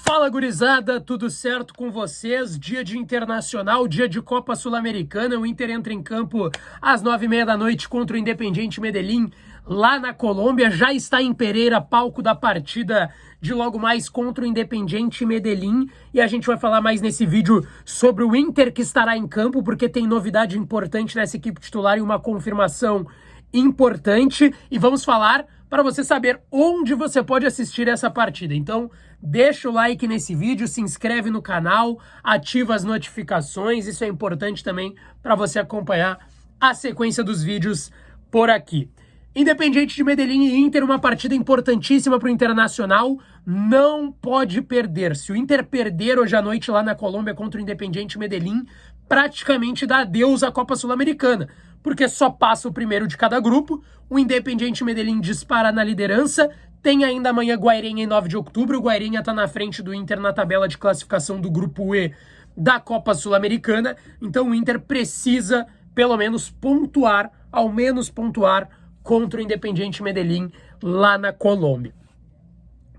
Fala, gurizada, tudo certo com vocês? Dia de Internacional, dia de Copa Sul-Americana. O Inter entra em campo às 9h30 da noite contra o Independiente Medellín, lá na Colômbia. Já está em Pereira, palco da partida de logo mais contra o Independiente Medellín. E a gente vai falar mais nesse vídeo sobre o Inter que estará em campo, porque tem novidade importante nessa equipe titular e uma confirmação importante. E vamos falar para você saber onde você pode assistir essa partida. Então, deixa o like nesse vídeo, se inscreve no canal, ativa as notificações, isso é importante também para você acompanhar a sequência dos vídeos por aqui. Independiente de Medellín e Inter, uma partida importantíssima para o Internacional, não pode perder. Se o Inter perder hoje à noite lá na Colômbia contra o Independiente Medellín, praticamente dá adeus à Copa Sul-Americana, porque só passa o primeiro de cada grupo. O Independiente Medellín dispara na liderança, tem ainda amanhã Guairenha em 9 de outubro, o Guairenha está na frente do Inter na tabela de classificação do grupo E da Copa Sul-Americana, então o Inter precisa pelo menos pontuar, ao menos pontuar, contra o Independiente Medellín lá na Colômbia.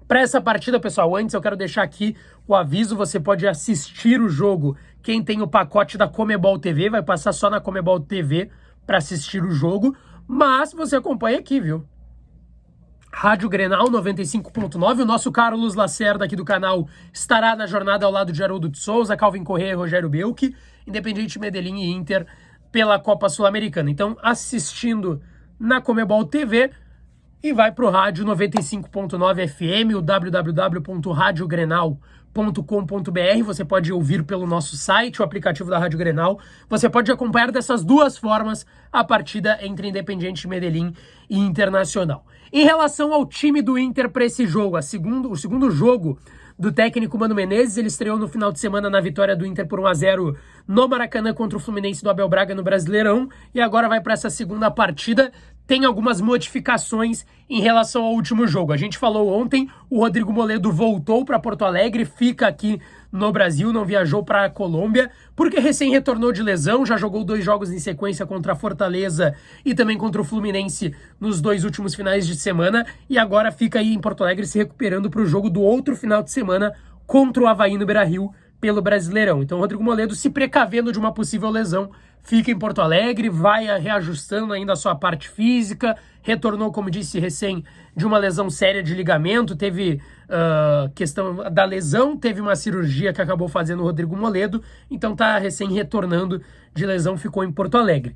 Para essa partida, pessoal, antes eu quero deixar aqui o aviso, você pode assistir o jogo, quem tem o pacote da Comebol TV, vai passar só na Comebol TV para assistir o jogo, mas você acompanha aqui, viu? Rádio Grenal 95.9, o nosso Carlos Lacerda aqui do canal estará na jornada ao lado de Haroldo de Souza, Calvin Correa e Rogério Belchi, Independiente Medellín e Inter pela Copa Sul-Americana. Então, assistindo na Comebol TV e vai para o rádio 95.9 FM, o www.radiogrenal.com.br. Você pode ouvir pelo nosso site, o aplicativo da Rádio Grenal. Você pode acompanhar dessas duas formas a partida entre Independiente Medellín e Internacional. Em relação ao time do Inter para esse jogo, o segundo jogo do técnico Mano Menezes, ele estreou no final de semana na vitória do Inter por 1-0 no Maracanã contra o Fluminense do Abel Braga no Brasileirão, e agora vai para essa segunda partida. Tem algumas modificações em relação ao último jogo. A gente falou ontem, o Rodrigo Moledo voltou para Porto Alegre, fica aqui no Brasil, não viajou para a Colômbia, porque recém retornou de lesão, já jogou 2 jogos em sequência contra a Fortaleza e também contra o Fluminense nos 2 últimos finais de semana, e agora fica aí em Porto Alegre se recuperando para o jogo do outro final de semana contra o Avaí no Beira-Rio pelo Brasileirão. Então o Rodrigo Moledo, se precavendo de uma possível lesão, fica em Porto Alegre, vai reajustando ainda a sua parte física, retornou, como disse, recém de uma lesão séria de ligamento, teve questão da lesão, teve uma cirurgia que acabou fazendo o Rodrigo Moledo, então está recém retornando de lesão, ficou em Porto Alegre.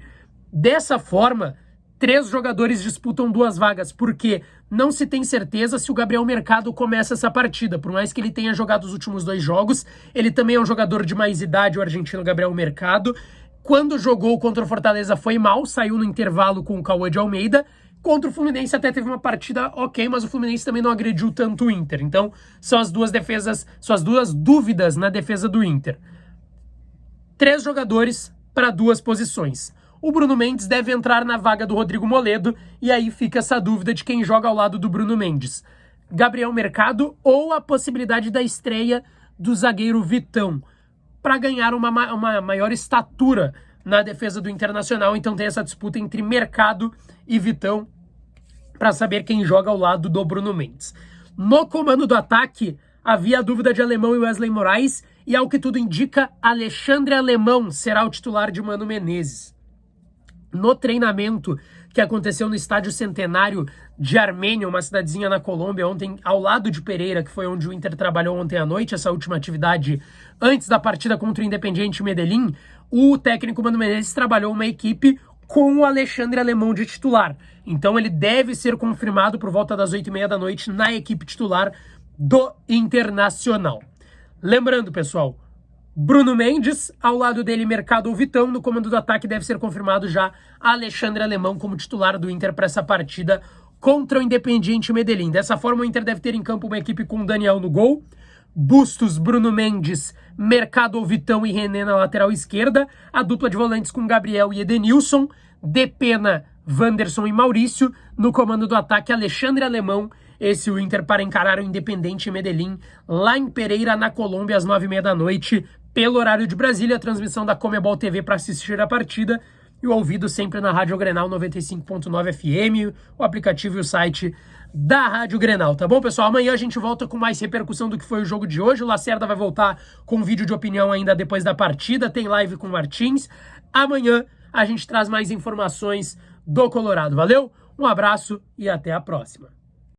Dessa forma, 3 jogadores disputam 2 vagas, porque não se tem certeza se o Gabriel Mercado começa essa partida. Por mais que ele tenha jogado os últimos 2 jogos, ele também é um jogador de mais idade, o argentino Gabriel Mercado. Quando jogou contra o Fortaleza foi mal, saiu no intervalo com o Cauã de Almeida. Contra o Fluminense até teve uma partida ok, mas o Fluminense também não agrediu tanto o Inter. Então, são as duas dúvidas na defesa do Inter. 3 jogadores para 2 posições. O Bruno Mendes deve entrar na vaga do Rodrigo Moledo, e aí fica essa dúvida de quem joga ao lado do Bruno Mendes. Gabriel Mercado ou a possibilidade da estreia do zagueiro Vitão, para ganhar uma maior estatura na defesa do Internacional. Então tem essa disputa entre Mercado e Vitão para saber quem joga ao lado do Bruno Mendes. No comando do ataque, havia a dúvida de Alemão e Wesley Moraes, e ao que tudo indica, Alexandre Alemão será o titular de Mano Menezes. No treinamento que aconteceu no Estádio Centenário de Armênia, uma cidadezinha na Colômbia, ontem ao lado de Pereira, que foi onde o Inter trabalhou ontem à noite, essa última atividade antes da partida contra o Independiente Medellín, o técnico Mano Menezes trabalhou uma equipe com o Alexandre Alemão de titular. Então ele deve ser confirmado por volta das 8h30 da noite na equipe titular do Internacional. Lembrando, pessoal, Bruno Mendes, ao lado dele Mercado ou Vitão, no comando do ataque deve ser confirmado já Alexandre Alemão como titular do Inter para essa partida contra o Independiente Medellín. Dessa forma o Inter deve ter em campo uma equipe com Daniel no gol, Bustos, Bruno Mendes, Mercado ou Vitão e René na lateral esquerda, a dupla de volantes com Gabriel e Edenilson, Depena, Wanderson e Maurício, no comando do ataque Alexandre Alemão. Esse o Inter para encarar o Independiente Medellín lá em Pereira, na Colômbia, às 9h30 da noite, pelo horário de Brasília, a transmissão da Comebol TV para assistir a partida, e o ouvido sempre na Rádio Grenal 95.9 FM, o aplicativo e o site da Rádio Grenal, tá bom, pessoal? Amanhã a gente volta com mais repercussão do que foi o jogo de hoje. O Lacerda vai voltar com um vídeo de opinião ainda depois da partida, tem live com o Martins. Amanhã a gente traz mais informações do Colorado. Valeu? Um abraço e até a próxima.